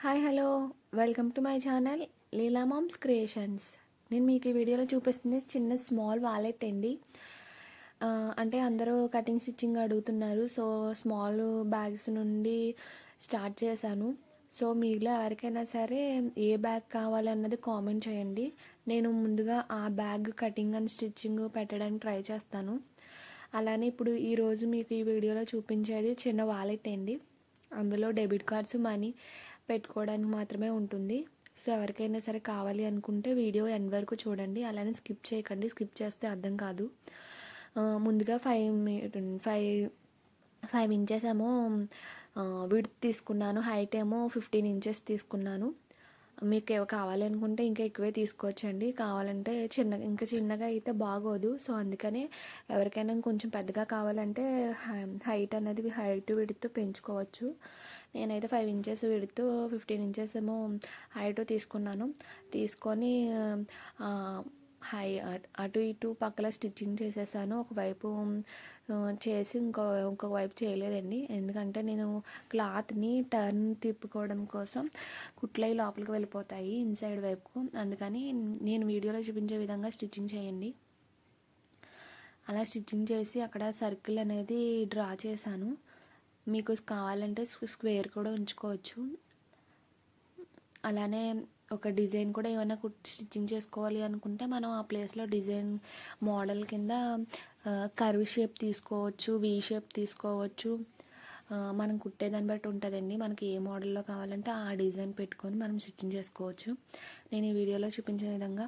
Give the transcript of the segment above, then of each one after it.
Hi hello welcome to my channel Leela mom's creations. నేను మీకు ఈ వీడియోలో చూపిస్తుంది చిన్న స్మాల్ వాలెట్ అండి. అంటే అందరూ కటింగ్ స్టిచ్చింగ్ అడుగుతున్నారు. సో స్మాల్ బ్యాగ్స్ నుండి స్టార్ట్ చేశాను. సో మీలో ఎవరికైనా సరే ఏ బ్యాగ్ కావాలన్నది కామెంట్ చేయండి. నేను ముందుగా ఆ బ్యాగ్ కటింగ్ అండ్ స్టిచ్చింగ్ పెట్టడానికి ట్రై చేస్తాను. అలానే ఇప్పుడు ఈరోజు మీకు ఈ వీడియోలో చూపించేది చిన్న వాలెట్ అండి. అందులో డెబిట్ కార్డ్స్ మనీ పెట్టుకోవడానికి మాత్రమే ఉంటుంది. సో ఎవరికైనా సరే కావాలి అనుకుంటే వీడియో ఎండ్ వరకు చూడండి. అలానే స్కిప్ చేయకండి, స్కిప్ చేస్తే అర్థం కాదు. ముందుగా 5 ఇంచెస్ ఏమో విడ్త్ తీసుకున్నాను, హైట్ ఏమో 15 ఇంచెస్ తీసుకున్నాను. మీకు కావాలి అనుకుంటే ఇంకా ఎక్కువే తీసుకోవచ్చండి. కావాలంటే ఇంకా చిన్నగా అయితే బాగోదు. సో అందుకనే ఎవరికైనా కొంచెం పెద్దగా కావాలంటే హైట్ విడ్త్ పెంచుకోవచ్చు. నేనైతే 5 ఇంచెస్ విడ్త్ 15 ఇంచెస్ ఏమో హైట్ తీసుకున్నాను. తీసుకొని అటు ఇటు పక్కల స్టిచ్చింగ్ చేసేసాను. ఒకవైపు చేసి ఇంకొక వైపు చేయలేదండి. ఎందుకంటే నేను క్లాత్ని టర్న్ తిప్పుకోవడం కోసం కుట్లయి లోపలికి వెళ్ళిపోతాయి ఇన్సైడ్ వైపుకు. అందుకని నేను వీడియోలో చూపించే విధంగా స్టిచ్చింగ్ చేయండి. అలా స్టిచ్చింగ్ చేసి అక్కడ సర్కిల్ అనేది డ్రా చేశాను. మీకు కావాలంటే స్క్వేర్ కూడా ఉంచుకోవచ్చు. అలానే ఒక డిజైన్ కూడా ఏమైనా స్టిచ్చింగ్ చేసుకోవాలి అనుకుంటే మనం ఆ ప్లేస్లో డిజైన్ మోడల్ కింద కర్వ్ షేప్ తీసుకోవచ్చు, వి షేప్ తీసుకోవచ్చు. మనం కుట్టేదాన్ని బట్టి ఉంటుందండి. మనకి ఏ మోడల్లో కావాలంటే ఆ డిజైన్ పెట్టుకొని మనం స్టిచ్చింగ్ చేసుకోవచ్చు. నేను ఈ వీడియోలో చూపించిన విధంగా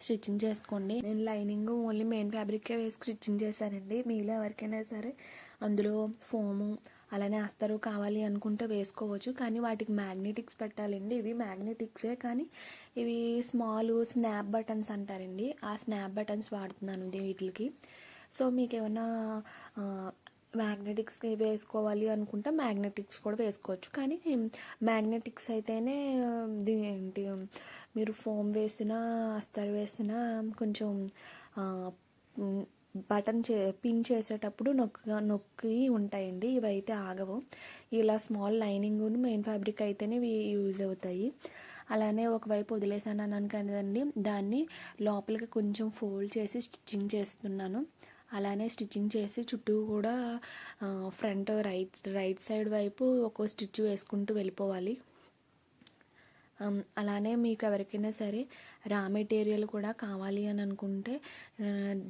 స్టిచ్చింగ్ చేసుకోండి. నేను లైనింగ్ ఓన్లీ మెయిన్ ఫ్యాబ్రిక్కే వేసి స్టిచ్చింగ్ చేశానండి. మీలో ఎవరికైనా సరే అందులో ఫోము అలానే అస్తరు కావాలి అనుకుంటే వేసుకోవచ్చు. కానీ వాటికి మ్యాగ్నెటిక్స్ పెట్టాలండి. ఇవి మ్యాగ్నెటిక్సే, కానీ ఇవి స్మాల్ స్నాప్ బటన్స్ అంటారండి. ఆ స్నాప్ బటన్స్ వాడుతున్నాను వీటికి. సో మీకు ఏమైనా మ్యాగ్నెటిక్స్ వేసుకోవాలి అనుకుంటే మ్యాగ్నెటిక్స్ కూడా వేసుకోవచ్చు. కానీ మ్యాగ్నెటిక్స్ అయితేనే ఏంటి మీరు ఫోమ్ వేసినా అస్తర్ వేసినా కొంచెం బటన్ పిన్ చేసేటప్పుడు నొక్కి ఉంటాయండి. ఇవైతే ఆగవు. ఇలా స్మాల్ లైనింగ్ మెయిన్ ఫ్యాబ్రిక్ అయితేనే ఇవి యూజ్ అవుతాయి. అలానే ఒకవైపు వదిలేసాను అన్నాను కదండి, దాన్ని లోపలికి కొంచెం ఫోల్డ్ చేసి స్టిచ్చింగ్ చేస్తున్నాను. అలానే స్టిచ్చింగ్ చేసి చుట్టూ కూడా ఫ్రంట్ రైట్ సైడ్ వైపు ఒక్కో స్టిచ్ వేసుకుంటూ వెళ్ళిపోవాలి. అలానే మీకు ఎవరికైనా సరే రా మెటీరియల్ కూడా కావాలి అని అనుకుంటే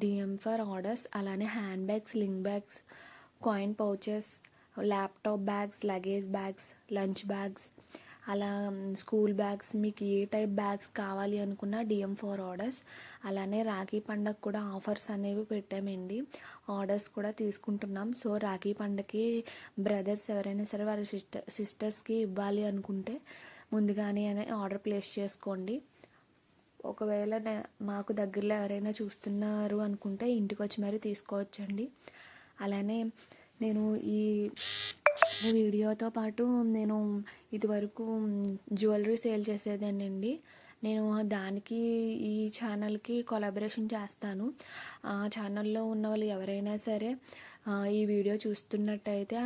DM ఫర్ ఆర్డర్స్, అలానే hand bags, sling bags, coin pouches, laptop bags, luggage bags, lunch bags, అలా స్కూల్ బ్యాగ్స్, మీకు ఏ టైప్ బ్యాగ్స్ కావాలి అనుకున్నా DM ఫర్ ఆర్డర్స్. అలానే రాఖీ పండగ కూడా ఆఫర్స్ అనేవి పెట్టామండి. ఆర్డర్స్ కూడా తీసుకుంటున్నాం. సో రాఖీ పండగకి బ్రదర్స్ ఎవరైనా సరే వారి సిస్టర్స్కి ఇవ్వాలి అనుకుంటే ముందుగానే ఆర్డర్ ప్లేస్ చేసుకోండి. ఒకవేళ మాకు దగ్గరలో ఎవరైనా చూస్తున్నారు అనుకుంటే ఇంటికి వచ్చి మరీ తీసుకోవచ్చండి. అలానే నేను ఈ వీడియోతో పాటు నేను ఇదివరకు జ్యువెలరీ సేల్ చేసేదానండి. నేను దానికి ఈ ఛానల్కి కొలాబరేషన్ చేస్తాను. ఆ ఛానల్లో ఉన్న వాళ్ళు ఎవరైనా సరే ఈ వీడియో చూస్తున్నట్టయితే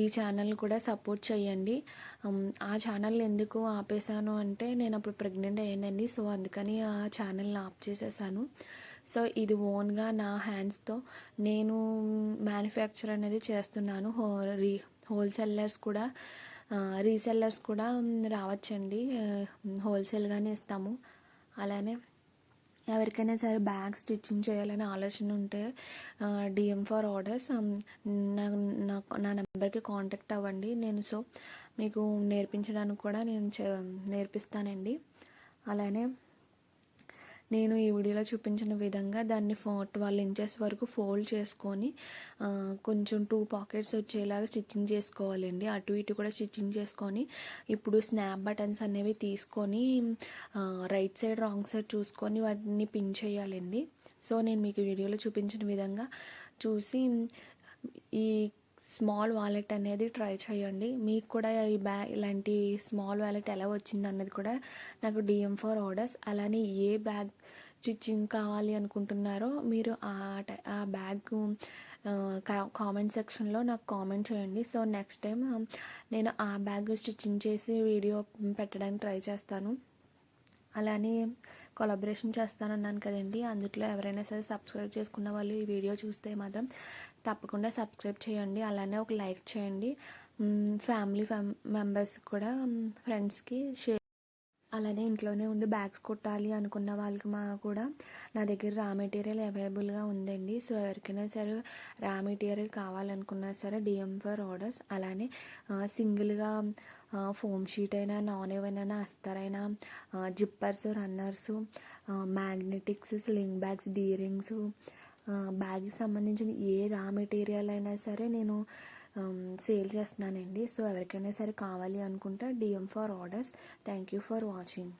ఈ ఛానల్ కూడా సపోర్ట్ చేయండి. ఆ ఛానల్ ఎందుకు ఆపేసాను అంటే నేను అప్పుడు ప్రెగ్నెంట్ అయ్యానండి. సో అందుకని ఆ ఛానల్ని ఆఫ్ చేసేసాను. సో ఇది ఓన్గా నా హ్యాండ్స్తో నేను మ్యానుఫ్యాక్చర్ అనేది చేస్తున్నాను. హోల్సేలర్స్ కూడా రీసెల్లర్స్ కూడా రావచ్చండి. హోల్సేల్గానే ఇస్తాము. అలానే ఎవరికైనా సరే బ్యాగ్ స్టిచ్చింగ్ చేయాలని ఆలోచన ఉంటే DM ఫర్ ఆర్డర్స్ నా నెంబర్కి కాంటాక్ట్ అవ్వండి. సో మీకు నేర్పించడానికి కూడా నేను నేర్పిస్తానండి. అలానే నేను ఈ వీడియోలో చూపించిన విధంగా దాన్ని 12 ఇంచెస్ వరకు ఫోల్డ్ చేసుకొని కొంచెం 2 పాకెట్స్ వచ్చేలాగా స్టిచ్చింగ్ చేసుకోవాలండి. అటు ఇటు కూడా స్టిచ్చింగ్ చేసుకొని ఇప్పుడు స్నాప్ బటన్స్ అనేవి తీసుకొని రైట్ సైడ్ రాంగ్ సైడ్ చూసుకొని వాటిని పిన్ చేయాలండి. సో నేను మీకు వీడియోలో చూపించిన విధంగా చూసి ఈ స్మాల్ వాలెట్ అనేది ట్రై చేయండి. మీకు కూడా ఈ ఇలాంటి స్మాల్ వాలెట్ ఎలా వచ్చింది అన్నది కూడా నాకు DM ఫర్ ఆర్డర్స్, అలానే ఏ బ్యాగ్ స్టిచ్చింగ్ కావాలి అనుకుంటున్నారో మీరు ఆ బ్యాగ్ కామెంట్ సెక్షన్లో నాకు కామెంట్ చేయండి. సో నెక్స్ట్ టైం నేను ఆ బ్యాగ్ స్టిచ్చింగ్ చేసి వీడియో పెట్టడానికి ట్రై చేస్తాను. అలానే కొలాబరేషన్ చేస్తానన్నాను కదండి, అందులో ఎవరైనా సరే సబ్స్క్రైబ్ చేసుకున్న వాళ్ళు ఈ వీడియో చూస్తే మాత్రం తప్పకుండా సబ్స్క్రైబ్ చేయండి. అలానే ఒక లైక్ చేయండి. ఫ్యామిలీ మెంబర్స్ కూడా, ఫ్రెండ్స్కి షేర్. అలానే ఇంట్లోనే ఉండి బ్యాగ్స్ కుట్టాలి అనుకున్న వాళ్ళకి కూడా నా దగ్గర రా మెటీరియల్ అవైలబుల్గా ఉందండి. సో ఎవరికైనా సరే రా మెటీరియల్ కావాలనుకున్నా సరే DM ఫర్ ఆర్డర్స్. అలానే సింగిల్గా ఫోమ్ షీట్ అయినా, నాన్ ఏవైనా అస్తరైనా, zippers, runners, magnetics, sling bags, D rings, బ్యాగ్కి సంబంధించిన ఏ రా మెటీరియల్ అయినా సరే నేను సేల్ చేస్తున్నానండి. సో ఎవరికైనా సరే కావాలి అనుకుంటే DM for orders. Thank you for watching.